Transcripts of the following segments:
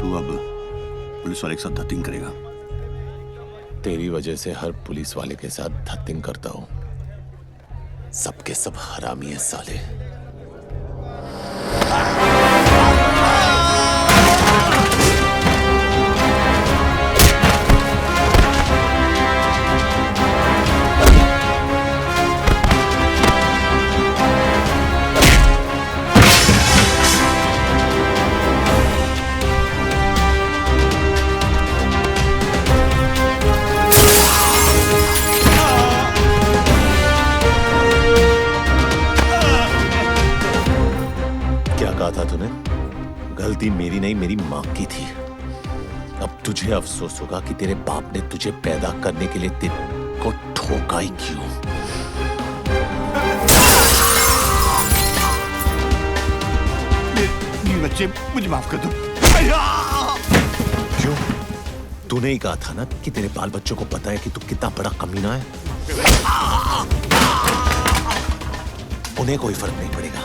तू अब पुलिस वाले के साथ धत्तिंग करेगा? तेरी वजह से हर पुलिस वाले के साथ धत्तिंग करता हूं। सबके सब हरामी है साले। था तूने? गलती मेरी नहीं, मेरी मां की थी। अब तुझे अफसोस होगा कि तेरे बाप ने तुझे पैदा करने के लिए तेरे को ठोका ही क्यों। बच्चे मुझे माफ कर दो। क्यों? तूने ही कहा था ना कि तेरे बाल बच्चों को पता है कि तू कितना बड़ा कमीना है। उन्हें कोई फर्क नहीं पड़ेगा।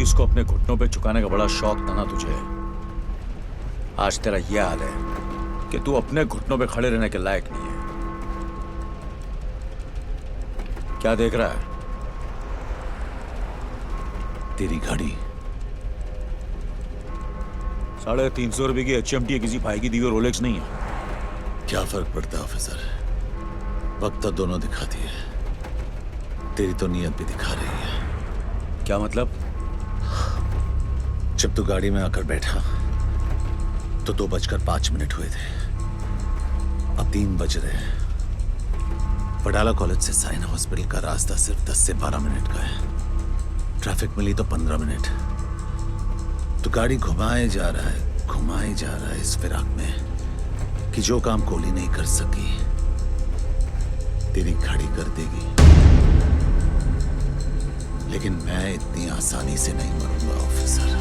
को अपने घुटनों पे झुकाने का बड़ा शौक था ना तुझे। आज तेरा यह हाल है कि तू अपने घुटनों पे खड़े रहने के लायक नहीं है। क्या देख रहा है? तेरी गाड़ी। 350 रुपए की HMT है, किसी भाई की दी हुई रोलेक्स नहीं है। क्या फर्क पड़ता है ऑफिसर, वक्त तो दोनों दिखाती है। तेरी तो नीयत भी दिखा रही है। क्या मतलब? जब तू गाड़ी में आकर बैठा तो 2:05 हुए थे। अब 3 बज रहे हैं। वडाला कॉलेज से साइन हॉस्पिटल का रास्ता सिर्फ 10 से 12 मिनट का है। ट्रैफिक मिली तो 15 मिनट। तू गाड़ी घुमाए जा रहा है इस फिराक में कि जो काम गोली नहीं कर सकी तेरी घड़ी कर देगी। लेकिन मैं इतनी आसानी से नहीं मरूंगा ऑफिसर।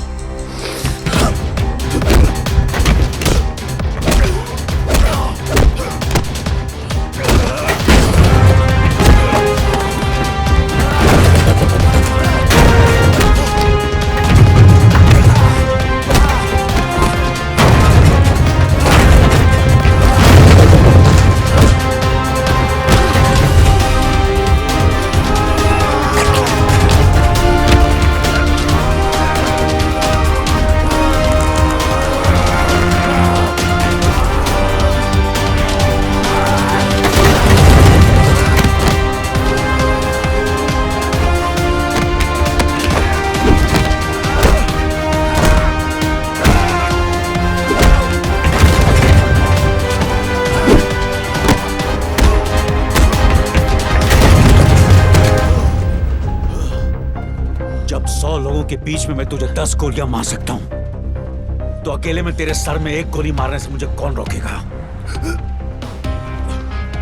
के बीच में मैं तुझे 10 गोलियां मार सकता हूं, तो अकेले में तेरे सर में 1 गोली मारने से मुझे कौन रोकेगा?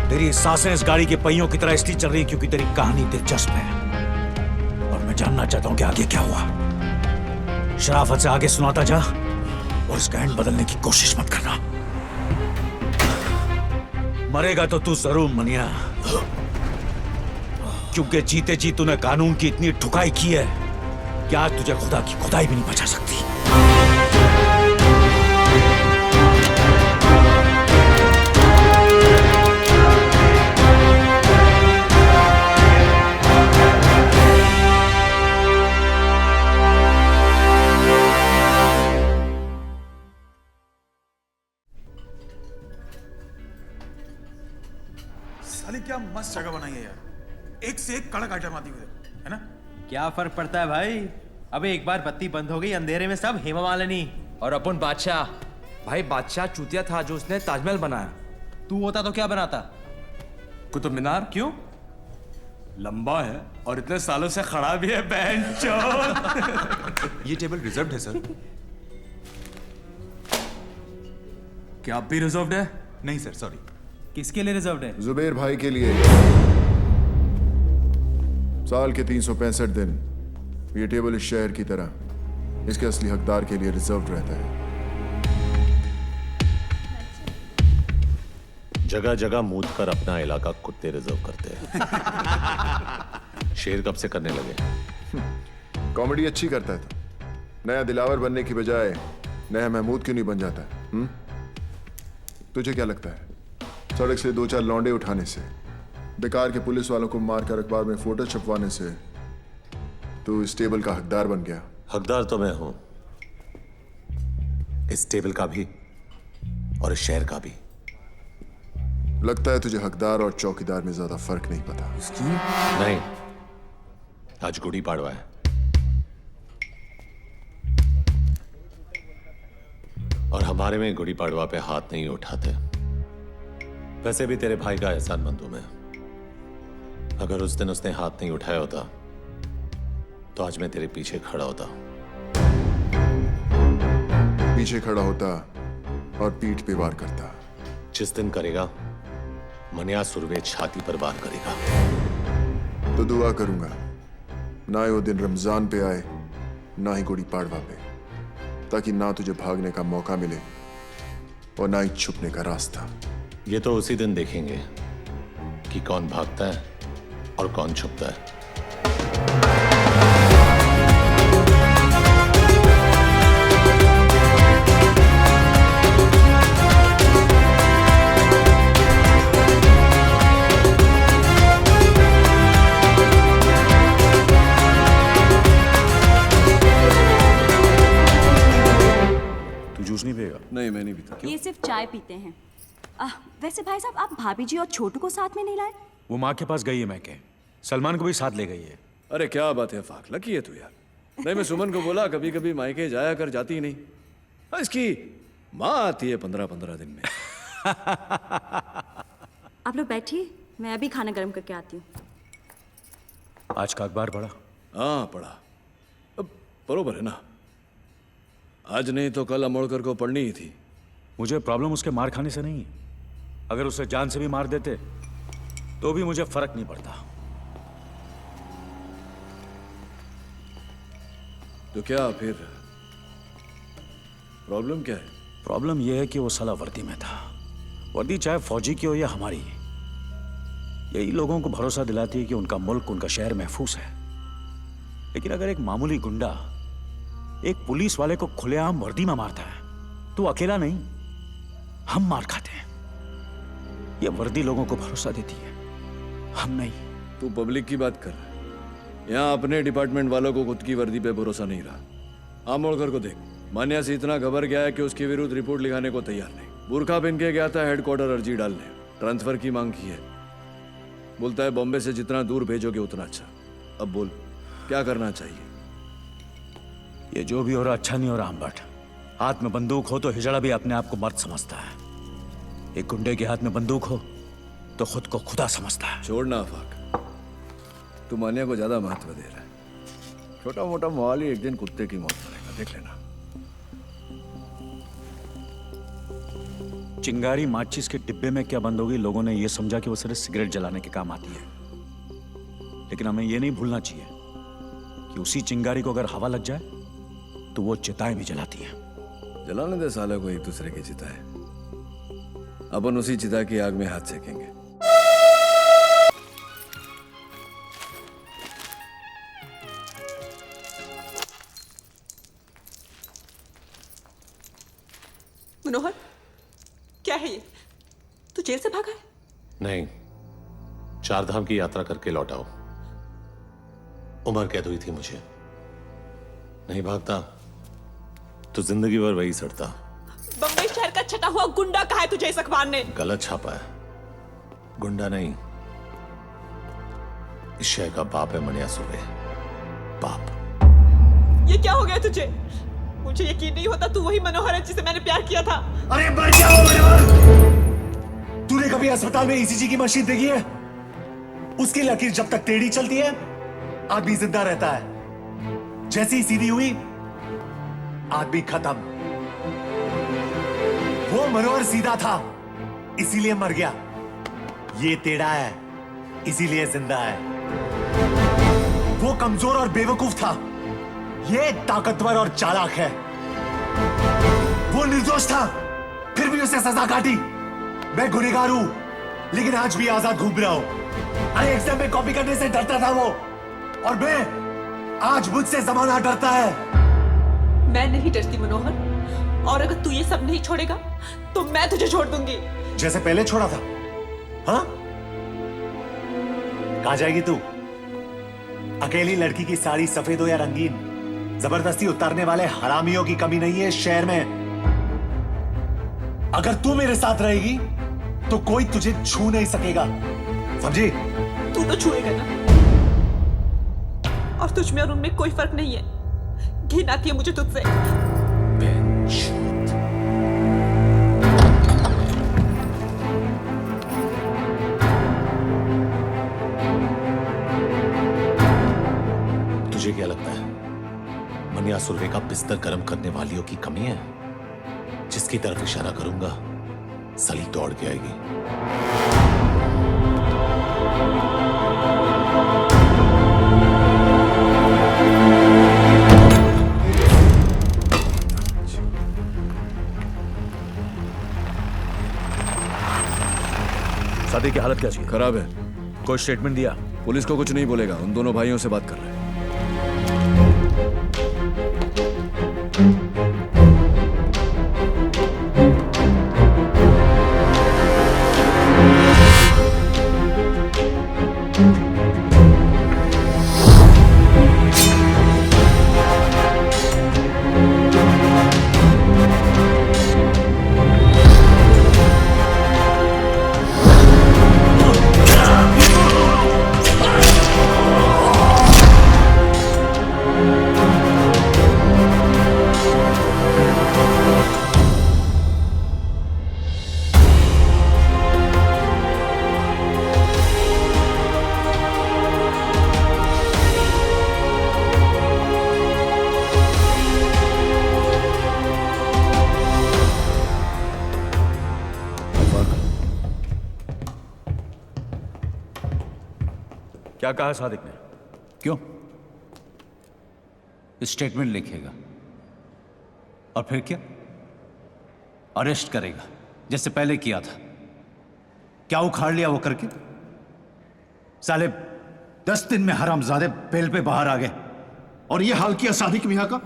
तेरी सांसें इस गाड़ी के पहियों की तरह इसलिए चल रही क्योंकि तेरी कहानी दिलचस्प है और मैं जानना चाहता हूं कि आगे क्या हुआ। शराफत से आगे सुनाता जा और इसका एंड बदलने की कोशिश मत करना। मरेगा तो तू जरूर मनिया, क्योंकि जीते जी तूने कानून की इतनी ठुकाई की है कि आज तुझे खुदा की खुदाई भी नहीं बचा सकती। क्या मस्त जगह बनाई है यार, एक से एक कड़क आइटम आती हुई है ना। क्या फर्क पड़ता है भाई, अबे एक बार बत्ती बंद हो गई अंधेरे में सब हेमा मालिनी। और अपन बादशाह, भाई बादशाह चूतिया था जो उसने ताजमहल बनाया। तू होता तो क्या बनाता? कुतुब मीनार। क्यों? लंबा है और इतने सालों से खड़ा भी है ये टेबल रिजर्व्ड है सर। क्या आप भी रिजर्व्ड है? नहीं सर, सॉरी। किसके लिए रिजर्व्ड है? जुबेर भाई के लिए। साल के 365 दिन ये टेबल इस शहर की तरह इसके असली हकदार के लिए रिजर्व्ड रहता है। जगह जगह मूद कर अपना इलाका कुत्ते रिजर्व करते हैं। शेर कब से करने लगे? कॉमेडी अच्छी करता है तो नया दिलावर बनने की बजाय नया महमूद क्यों नहीं बन जाता? तुझे क्या लगता है सड़क से 2-4 लौंडे उठाने से, बेकार के पुलिस वालों को मारकर अखबार में फोटो छपवाने से तू इस टेबल का हकदार बन गया? हकदार तो मैं हूं, इस टेबल का भी और इस शहर का भी। लगता है तुझे हकदार और चौकीदार में ज्यादा फर्क नहीं पता। नहीं, आज गुड़ी पाड़वा है और हमारे में गुड़ी पाड़वा पे हाथ नहीं उठाते। वैसे भी तेरे भाई का एहसानमंद हूं मैं। अगर उस दिन उसने हाथ नहीं उठाया होता तो आज मैं तेरे पीछे खड़ा होता। पीछे खड़ा होता और पीठ पे वार करता। जिस दिन करेगा मनिया सुरवे छाती पर वार करेगा। तो दुआ करूंगा ना ही वो दिन रमजान पे आए ना ही गुड़ी पाड़वा पे, ताकि ना तुझे भागने का मौका मिले और ना ही छुपने का रास्ता। ये तो उसी दिन देखेंगे कि कौन भागता है और कौन छुपता है। तू जूस नहीं पिएगा? नहीं, मैं नहीं पीता। ये सिर्फ चाय पीते हैं। वैसे भाई साहब, आप भाभी जी और छोटू को साथ में नहीं लाए? वो माँ के पास गई है मैके, सलमान को भी साथ ले गई है। अरे क्या बात है फाक, लकी है तू यार। नहीं, मैं सुमन को बोला कभी कभी मायके जाया कर, जाती नहीं। हाँ, इसकी माँ आती है 15-15 दिन में। आप लोग बैठिए, मैं अभी खाना गर्म करके आती हूँ। आज का अखबार पढ़ा? हाँ पढ़ा। अब बरोबर है ना, आज नहीं तो कल अमोड़कर को पढ़नी ही थी। मुझे प्रॉब्लम उसके मार खाने से नहीं। अगर उसे जान से भी मार देते तो भी मुझे फर्क नहीं पड़ता। तो क्या फिर प्रॉब्लम क्या है? प्रॉब्लम यह है कि वो साला वर्दी में था। वर्दी चाहे फौजी की हो या हमारी, यही लोगों को भरोसा दिलाती है कि उनका मुल्क, उनका शहर महफूज है। लेकिन अगर एक मामूली गुंडा एक पुलिस वाले को खुलेआम वर्दी में मारता है तो अकेला नहीं, हम मार खाते हैं। ये वर्दी लोगों को भरोसा देती है, हम नहीं। तू पब्लिक की बात कर रहा है। यहाँ अपने डिपार्टमेंट वालों को खुद की वर्दी पे भरोसा नहीं रहा। आमोड़कर को देख, मान्या से इतना घबर गया है कि उसके विरुद्ध रिपोर्ट लिखाने को तैयार नहीं। बुरखा पहन के गया था हेडक्वार्टर अर्जी डालने, ट्रांसफर की मांग की है। बोलता है बॉम्बे से जितना दूर भेजोगे उतना अच्छा। अब बोल क्या करना चाहिए? ये जो भी हो रहा अच्छा नहीं हो रहा अम्बट। हाथ में बंदूक हो तो हिजड़ा भी अपने आप को मर्द समझता है। एक गुंडे के हाथ में बंदूक हो तो खुद को खुदा समझता है। छोड़ना आफाक, तू मान्या को ज्यादा महत्व दे रहा है। छोटा मोटा मवाली एक दिन कुत्ते की मौत मरेगा, देख लेना। चिंगारी माचिस के डिब्बे में क्या बंद होगी, लोगों ने यह समझा कि वो सिर्फ सिगरेट जलाने के काम आती है। लेकिन हमें यह नहीं भूलना चाहिए कि उसी चिंगारी को अगर हवा लग जाए तो वो चिताएं भी जलाती हैं। जलाने दे साले को एक दूसरे की चिता है, अपन उसी चिता की आग में हाथ सेकेंगे। मनोहर, क्या है ये? तू जेल से भागा है? नहीं, 4 धाम की यात्रा करके लौटाओ। उम्र कैद हुई थी मुझे। नहीं भागता तो जिंदगी भर वही सड़ता। बम्बई शहर का छटा हुआ गुंडा कहा है तुझे इस अखबार ने? गलत छापा है। गुंडा नहीं, इस शहर का बाप है मनिया सुर्वे, बाप। ये क्या हो गया तुझे? मुझे यकीन नहीं होता तू वही मनोहर है जिसे मैंने प्यार किया था। अरे मर जाओ मनोहर! तूने कभी अस्पताल में ईसीजी की मशीन देखी है? उसकी लकीर जब तक टेढ़ी चलती है आदमी जिंदा रहता है, जैसे ही सीधी हुई आदमी खत्म। वो मनोहर सीधा था इसीलिए मर गया, ये टेढ़ा है इसीलिए जिंदा है। वो कमजोर और बेवकूफ था, ये ताकतवर और चालाक है। वो निर्दोष था फिर भी उसे सजा काटी। मैं गुनहगार हूं लेकिन आज भी आजाद घूम रहा हूं। अरे एग्जाम में कॉपी करने से डरता था वो, और मैं आज मुझसे जमाना डरता है। मैं नहीं डरती मनोहर, और अगर तू ये सब नहीं छोड़ेगा तो मैं तुझे छोड़ दूंगी। जैसे पहले छोड़ा था। हाँ, कहां जाएगी तू? अकेली लड़की की साड़ी सफेद हो या रंगीन, जबरदस्ती उतारने वाले हरामियों की कमी नहीं है इस शहर में। अगर तू मेरे साथ रहेगी तो कोई तुझे छू नहीं सकेगा, समझी? तू तो छुएगा ना, और तुझ में और उनमें कोई फर्क नहीं है। घिन आती है मुझे तुझसे। तुझे क्या लगता है मनिया सुर्वे का बिस्तर गर्म करने वालियों की कमी है? जिसकी तरफ इशारा करूंगा सली दौड़ के आएगी। शादी की हालत कैसी है? खराब है। कोई स्टेटमेंट दिया? पुलिस को कुछ नहीं बोलेगा, उन दोनों भाइयों से बात कर रहे हैं। क्या कहा सादिक ने? क्यों? स्टेटमेंट लिखेगा और फिर क्या? अरेस्ट करेगा जैसे पहले किया था। क्या उखाड़ लिया वो करके? साले 10 दिन में हरामजादे बेल पे बाहर आ गए और ये हाल किया सादिक मियां का।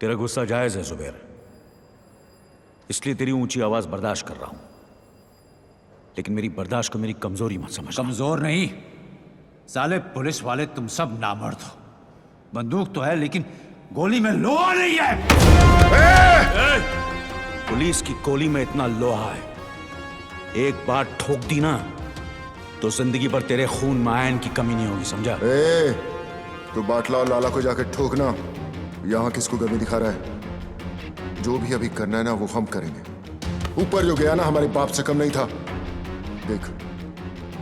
तेरा गुस्सा जायज है जुबैर, इसलिए तेरी ऊंची आवाज बर्दाश्त कर रहा हूं, लेकिन मेरी बर्दाश्त को मेरी कमजोरी मत समझ। कमजोर नहीं साले, पुलिस वाले तुम सब नामर्द हो। बंदूक तो है लेकिन गोली में लोहा नहीं है। पुलिस की गोली में इतना लोहा है, एक बार ठोक दी ना तो जिंदगी भर तेरे खून में आयन की कमी नहीं होगी, समझा? तो बाटला और लाला को जाकर ठोकना। यहाँ किसको गर्मी दिखा रहा है? जो भी अभी करना है ना वो हम करेंगे। ऊपर जो गया ना हमारे बाप से कम नहीं था। देख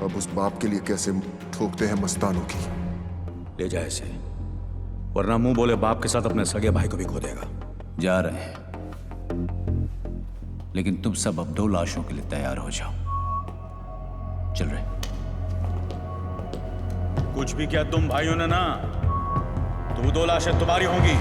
अब उस बाप के लिए कैसे ठोकते हैं मस्तानों की। ले जा इसे, वरना मुंह बोले बाप के साथ अपने सगे भाई को भी खो देगा। जा रहे हैं, लेकिन तुम सब अब 2 लाशों के लिए तैयार हो जाओ। चल रहे। कुछ भी किया तुम भाइयों ने ना, तो वो 2 लाशें तुम्हारी होंगी।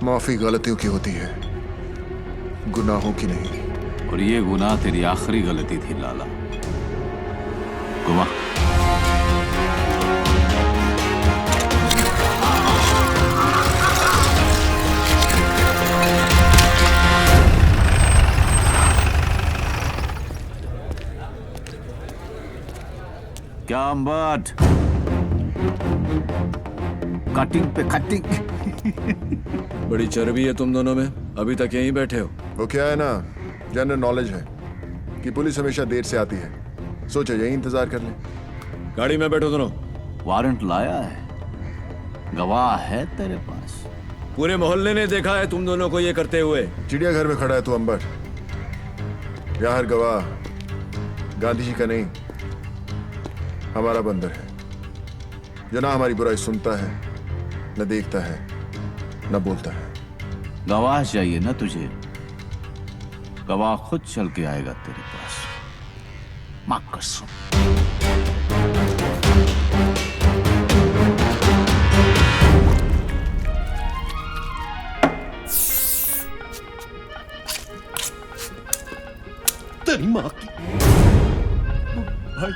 माफी गलतियों की होती है, गुनाहों की नहीं। और ये गुनाह तेरी आखिरी गलती थी लाला। गुमा क्या अम्बट, कटिंग पे कटिंग। बड़ी चर्बी है तुम दोनों में, अभी तक यहीं बैठे हो। वो क्या है ना, जनरल नॉलेज है कि पुलिस हमेशा देर से आती है, सोचा यही इंतजार कर ले। गाड़ी में बैठो दोनों। वारंट लाया है, गवाह है तेरे पास। पूरे मोहल्ले ने देखा है तुम दोनों को ये करते हुए। चिड़ियाघर में खड़ा है तू अंबर, यहाँ हर गवाह गांधी जी का नहीं, हमारा बंदर है, जो ना हमारी बुराई सुनता है, न देखता है, न बोलता है। गवाह चाहिए ना तुझे, गवाह खुद चल के आएगा तेरे पास। मां कसम। तेरी माँ की। भाई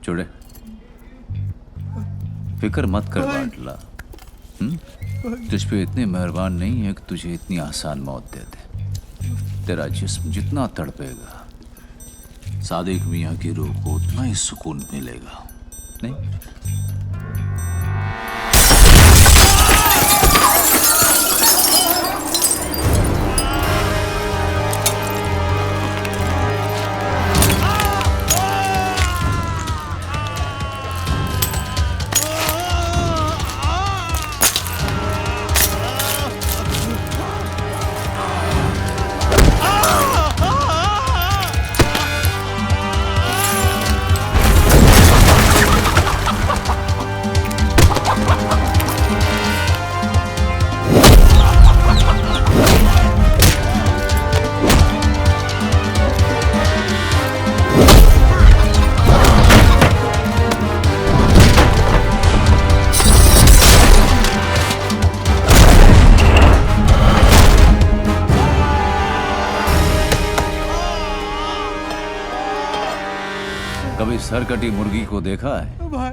चुड़े, फिक्र मत कर बाटला। तुझ पे इतने मेहरबान नहीं है कि तुझे इतनी आसान मौत दे दे। तेरा जिस्म जितना तड़पेगा, सादिक मियाँ की रूह को उतना ही सुकून मिलेगा। नहीं? कभी सरकटी मुर्गी को देखा है?